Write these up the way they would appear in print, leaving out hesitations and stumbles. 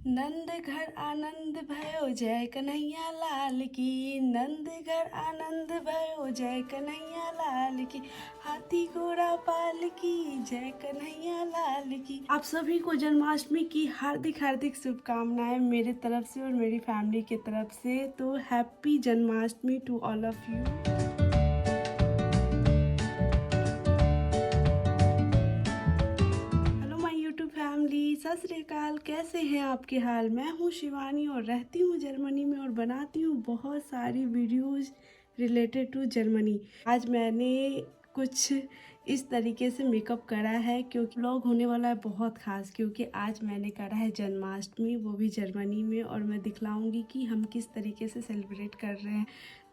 नंद घर आनंद भयो जय कन्हैया लाल की। नंद घर आनंद भयो जय कन्हैया लाल की। हाथी घोड़ा पाल की जय कन्हैया लाल की। आप सभी को जन्माष्टमी की हार्दिक हार्दिक शुभकामनाएं मेरे तरफ से और मेरी फैमिली की तरफ से। तो happy Janmashtami to all of you. Family सत श्री अकाल, कैसे हैं आपके हाल। मैं हूँ शिवानी और रहती हूँ जर्मनी में और बनाती हूँ बहुत सारी वीडियोस रिलेटेड टू जर्मनी। आज मैंने कुछ इस तरीके से मेकअप करा है क्योंकि व्लॉग होने वाला है बहुत खास, क्योंकि आज मैंने करा है जन्माष्टमी, वो भी जर्मनी में, और मैं दिखलाऊंगी कि हम किस तरीके से सेलिब्रेट कर रहे हैं।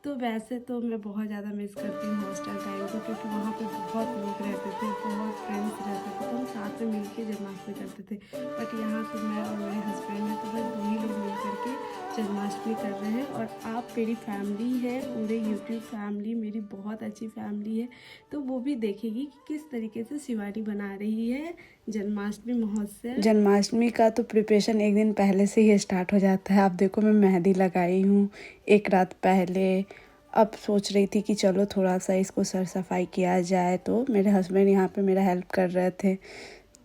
तो वैसे तो मैं बहुत ज़्यादा मिस करती हूँ हॉस्टल टाइम को, क्योंकि वहाँ पे बहुत लोग रहते थे, बहुत फ्रेंड्स रहते थे, तो हम साथ में मिलके जन्माष्टमी करते थे। बट यहाँ पे मैं और मेरे हस्बैंड हैं, तो बस 2 ही लोग मिल करके जन्माष्टमी कर रहे हैं। और आप मेरी फैमिली है, पूरे यूट्यूब फैमिली मेरी बहुत अच्छी फैमिली है, तो वो भी देखेगी कि किस तरीके से शिवानी बना रही है जन्माष्टमी महोत्सव। जन्माष्टमी का तो प्रिपरेशन एक दिन पहले से ही स्टार्ट हो जाता है। आप देखो, मैं मेहंदी लगाई हूँ एक रात पहले। अब सोच रही थी कि चलो थोड़ा सा इसको सर सफाई किया जाए, तो मेरे हस्बैंड यहाँ पे मेरा हेल्प कर रहे थे।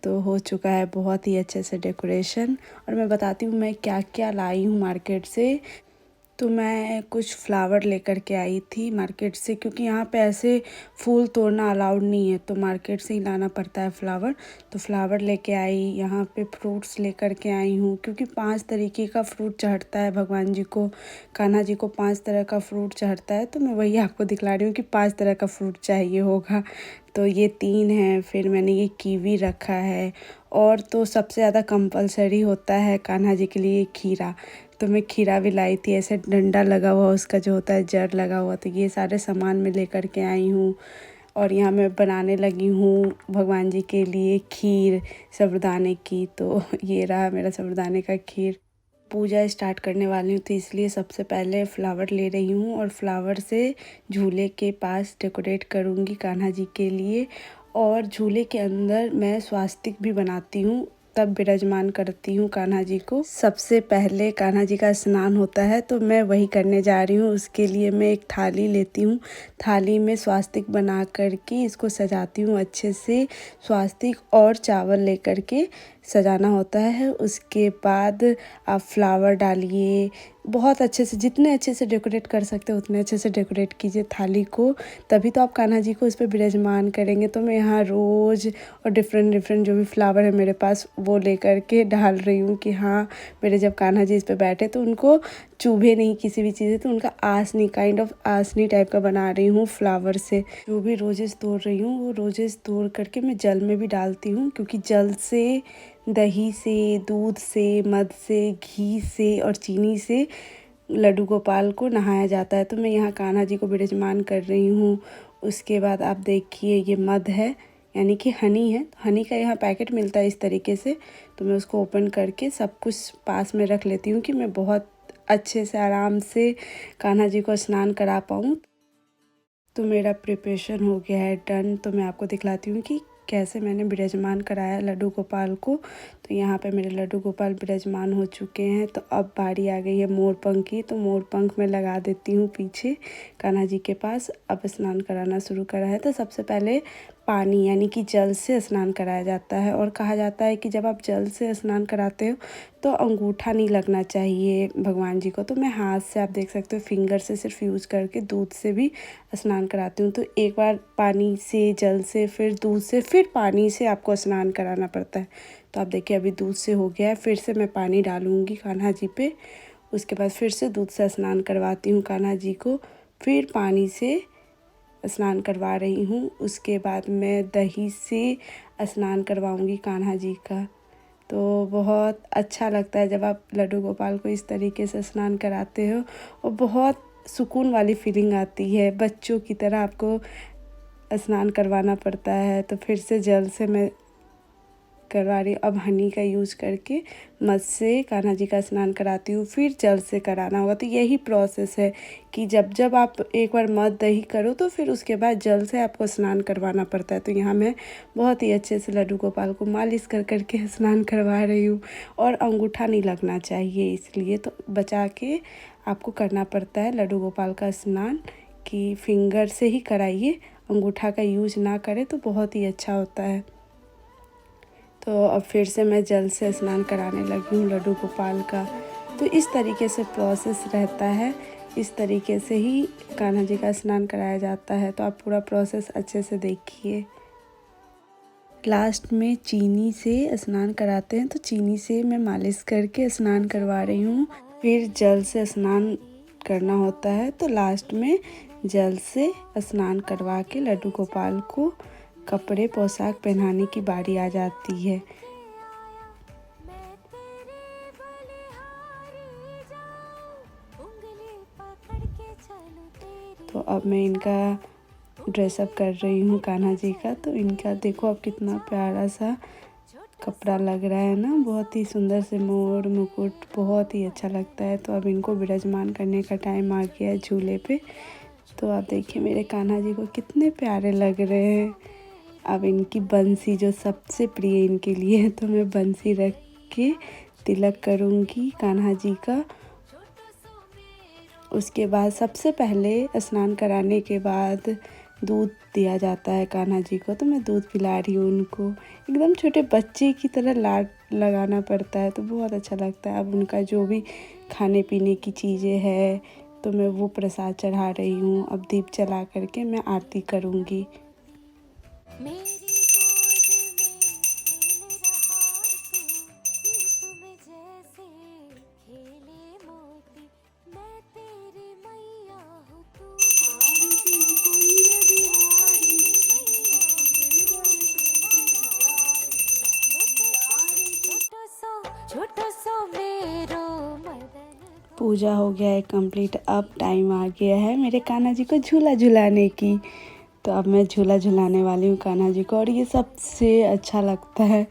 तो हो चुका है बहुत ही अच्छे से डेकोरेशन। और मैं बताती हूँ मैं क्या क्या लाई हूँ मार्केट से। तो मैं कुछ फ्लावर लेकर के आई थी मार्केट से, क्योंकि यहाँ पे ऐसे फूल तोड़ना अलाउड नहीं है, तो मार्केट से ही लाना पड़ता है फ्लावर। तो फ्लावर लेके आई। यहाँ पे फ्रूट्स लेकर के आई हूँ, क्योंकि 5 तरीके का फ्रूट चढ़ता है भगवान जी को। कान्हा जी को 5 तरह का फ्रूट चढ़ता है, तो मैं वही आपको दिखला रही हूँ कि 5 तरह का फ्रूट चाहिए होगा। तो ये 3 हैं। फिर मैंने ये कीवी रखा है। और तो सबसे ज़्यादा कंपलसरी होता है कान्हा जी के लिए खीरा, तो मैं खीरा भी लाई थी। ऐसे डंडा लगा हुआ उसका जो होता है, जड़ लगा हुआ, तो ये सारे सामान मैं लेकर के आई हूँ। और यहाँ मैं बनाने लगी हूँ भगवान जी के लिए खीर साबूदाने की। तो ये रहा मेरा साबूदाने का खीर। पूजा स्टार्ट करने वाली हूँ, तो इसलिए सबसे पहले फ्लावर ले रही हूँ और फ्लावर से झूले के पास डेकोरेट करूँगी कान्हा जी के लिए। और झूले के अंदर मैं स्वास्तिक भी बनाती हूँ, तब विराजमान करती हूँ कान्हा जी को। सबसे पहले कान्हा जी का स्नान होता है, तो मैं वही करने जा रही हूँ। उसके लिए मैं एक थाली लेती हूँ, थाली में स्वास्तिक बना करके इसको सजाती हूँ अच्छे से। स्वास्तिक और चावल लेकर के सजाना होता है। उसके बाद आप फ्लावर डालिए बहुत अच्छे से, जितने अच्छे से डेकोरेट कर सकते हो उतने अच्छे से डेकोरेट कीजिए थाली को, तभी तो आप कान्हा जी को इस पर विराजमान करेंगे। तो मैं यहाँ रोज़ और डिफरेंट जो भी फ्लावर है मेरे पास वो लेकर के डाल रही हूँ कि हाँ, मेरे जब कान्हा जी इस पर बैठे तो उनको चुभे नहीं किसी भी चीज़, तो उनका आसनी, काइंड ऑफ आसनी टाइप का बना रही हूँ फ्लावर से। जो भी रोजेस तोड़ रही हूँ वो रोजेस तोड़ करके मैं जल में भी डालती हूँ, क्योंकि जल से, दही से, दूध से, मध से, घी से और चीनी से लड्डू गोपाल को नहाया जाता है। तो मैं यहाँ कान्हा जी को विराजमान कर रही हूँ। उसके बाद आप देखिए, ये मध है, यानी कि हनी है। हनी का यहाँ पैकेट मिलता है इस तरीके से, तो मैं उसको ओपन करके सब कुछ पास में रख लेती हूँ कि मैं बहुत अच्छे से आराम से कान्हा जी को स्नान करा पाऊँ। तो मेरा प्रिपरेशन हो गया है डन। तो मैं आपको दिखलाती हूँ कि कैसे मैंने विराजमान कराया लड्डू गोपाल को। तो यहाँ पे मेरे लड्डू गोपाल विराजमान हो चुके हैं। तो अब बारी आ गई है मोर पंख की, तो मोर पंख मैं लगा देती हूँ पीछे कान्हा जी के पास। अब स्नान कराना शुरू करा है, तो सबसे पहले पानी यानी कि जल से स्नान कराया जाता है। और कहा जाता है कि जब आप जल से स्नान कराते हो तो अंगूठा नहीं लगना चाहिए भगवान जी को। तो मैं हाथ से, आप देख सकते हो, फिंगर से सिर्फ यूज़ करके दूध से भी स्नान कराती हूँ। तो एक बार पानी से, जल से, फिर दूध से, फिर पानी से आपको स्नान कराना पड़ता है। तो आप देखिए अभी दूध से हो गया है, फिर से मैं पानी डालूँगी कान्हा जी पे। उसके बाद फिर से दूध से स्नान करवाती हूँ कान्हा जी को, फिर पानी से स्नान करवा रही हूँ। उसके बाद मैं दही से स्नान करवाऊँगी कान्हा जी का। तो बहुत अच्छा लगता है जब आप लड्डू गोपाल को इस तरीके से स्नान कराते हो, और बहुत सुकून वाली फीलिंग आती है। बच्चों की तरह आपको स्नान करवाना पड़ता है। तो फिर से जल से मैं करवा रही हूँ। अब हनी का यूज़ करके मध से कान्हा जी का स्नान कराती हूँ, फिर जल से कराना होगा। तो यही प्रोसेस है कि जब जब आप एक बार मध दही करो तो फिर उसके बाद जल से आपको स्नान करवाना पड़ता है। तो यहाँ मैं बहुत ही अच्छे से लड्डू गोपाल को मालिश कर करके स्नान करवा रही हूँ। और अंगूठा नहीं लगना चाहिए, इसलिए तो बचा के आपको करना पड़ता है लड्डू गोपाल का स्नान, कि फिंगर से ही कराइए, अंगूठा का यूज ना करें तो बहुत ही अच्छा होता है। तो अब फिर से मैं जल से स्नान कराने लगी हूँ लड्डू गोपाल का। तो इस तरीके से प्रोसेस रहता है, इस तरीके से ही कान्हा जी का स्नान कराया जाता है। तो आप पूरा प्रोसेस अच्छे से देखिए। लास्ट में चीनी से स्नान कराते हैं, तो चीनी से मैं मालिश करके स्नान करवा रही हूँ। फिर जल से स्नान करना होता है, तो लास्ट में जल से स्नान करवा के लड्डू गोपाल को कपड़े पोशाक पहनाने की बारी आ जाती है। तो अब मैं इनका ड्रेसअप कर रही हूँ कान्हा जी का। तो इनका देखो अब कितना प्यारा सा कपड़ा लग रहा है ना, बहुत ही सुंदर से मोर मुकुट, बहुत ही अच्छा लगता है। तो अब इनको विराजमान करने का टाइम आ गया है झूले पे। तो आप देखिए मेरे कान्हा जी को कितने प्यारे लग रहे हैं। अब इनकी बंसी जो सबसे प्रिय इनके लिए है, तो मैं बंसी रख के तिलक करूँगी कान्हा जी का। उसके बाद सबसे पहले स्नान कराने के बाद दूध दिया जाता है कान्हा जी को। तो मैं दूध पिला रही हूँ उनको, एकदम छोटे बच्चे की तरह लाड लगाना पड़ता है, तो बहुत अच्छा लगता है। अब उनका जो भी खाने पीने की चीज़ें हैं, तो मैं वो प्रसाद चढ़ा रही हूँ। अब दीप जला करके मैं आरती करूँगी। पूजा हो गया है कंप्लीट। अब टाइम आ गया है मेरे कान्हा जी को झूला झुलाने की। तो अब मैं झूला झुलाने वाली हूँ कान्हा जी को। और ये सबसे अच्छा लगता है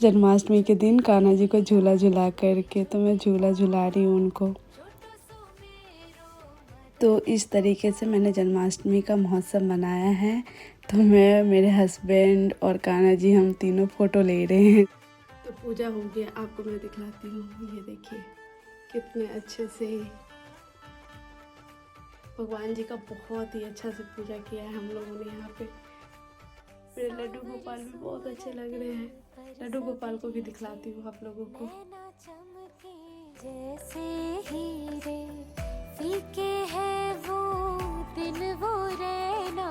जन्माष्टमी के दिन कान्हा जी को झूला झुला करके। तो मैं झूला झुला रही हूँ उनको। तो इस तरीके से मैंने जन्माष्टमी का महोत्सव मनाया है। तो मैं, मेरे हस्बैंड और कान्हा जी, हम तीनों फ़ोटो ले रहे हैं। तो पूजा हो गया, आपको मैं दिखलाती हूँ। ये देखिए कितने अच्छे से भगवान जी का बहुत ही अच्छा से पूजा किया है हम लोगों ने यहाँ पे। मेरे लड्डू गोपाल भी बहुत अच्छे लग रहे हैं। लड्डू गोपाल को भी दिखलाती हूँ आप लोगों को। जैसे हीरे फीके है वो दिन वो रहना,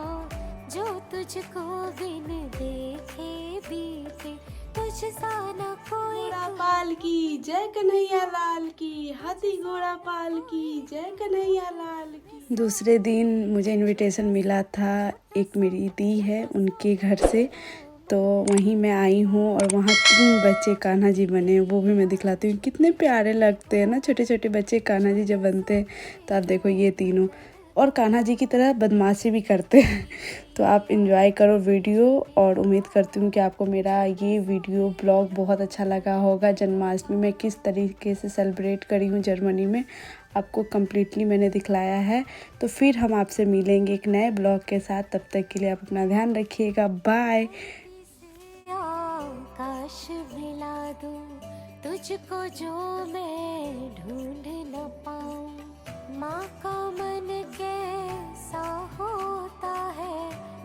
जो तुझको बिन देखे बीते, तुझ सा न कोई। घोड़ा पाल की जय कन्हैया लाल की, हाथी घोड़ा पाल की जय कन्हैया लाल की। दूसरे दिन मुझे इनविटेशन मिला था, एक मेरी दी है उनके घर से, तो वहीं मैं आई हूँ। और वहाँ 3 बच्चे कान्हा जी बने, वो भी मैं दिखलाती हूँ। कितने प्यारे लगते हैं ना छोटे छोटे बच्चे कान्हा जी जब बनते हैं। तो आप देखो ये तीनों, और कान्हा जी की तरह बदमाशी भी करते हैं। तो आप एंजॉय करो वीडियो, और उम्मीद करती हूँ कि आपको मेरा ये वीडियो ब्लॉग बहुत अच्छा लगा होगा। जन्माष्टमी में किस तरीके से सेलिब्रेट करी हूँ जर्मनी में, आपको कम्प्लीटली मैंने दिखलाया है। तो फिर हम आपसे मिलेंगे एक नए ब्लॉग के साथ। तब तक के लिए आप अपना ध्यान रखिएगा। बाय। काश मिला दूं तुझको जो मैं ढूंढ न पाऊं, माँ का मन कैसा होता है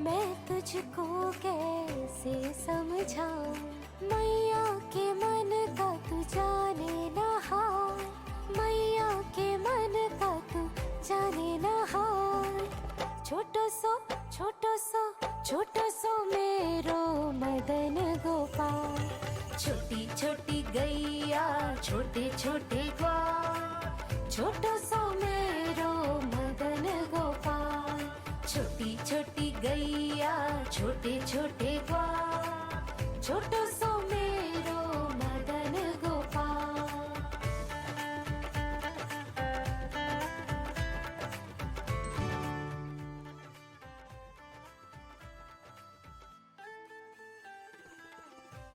मैं तुझको कैसे समझाऊं, मैया के मन का तू जाने ना हाल, मैया के मन का तू जाने ना हाल। छोटो सो मेरो मदन गोपाल, छोटी छोटी गैया छोटे छोटे ग्वाल, छोटो सो मेरो मदन गोपाल, छोटी छोटी गैया छोटे छोटे ग्वाल, छोटो सो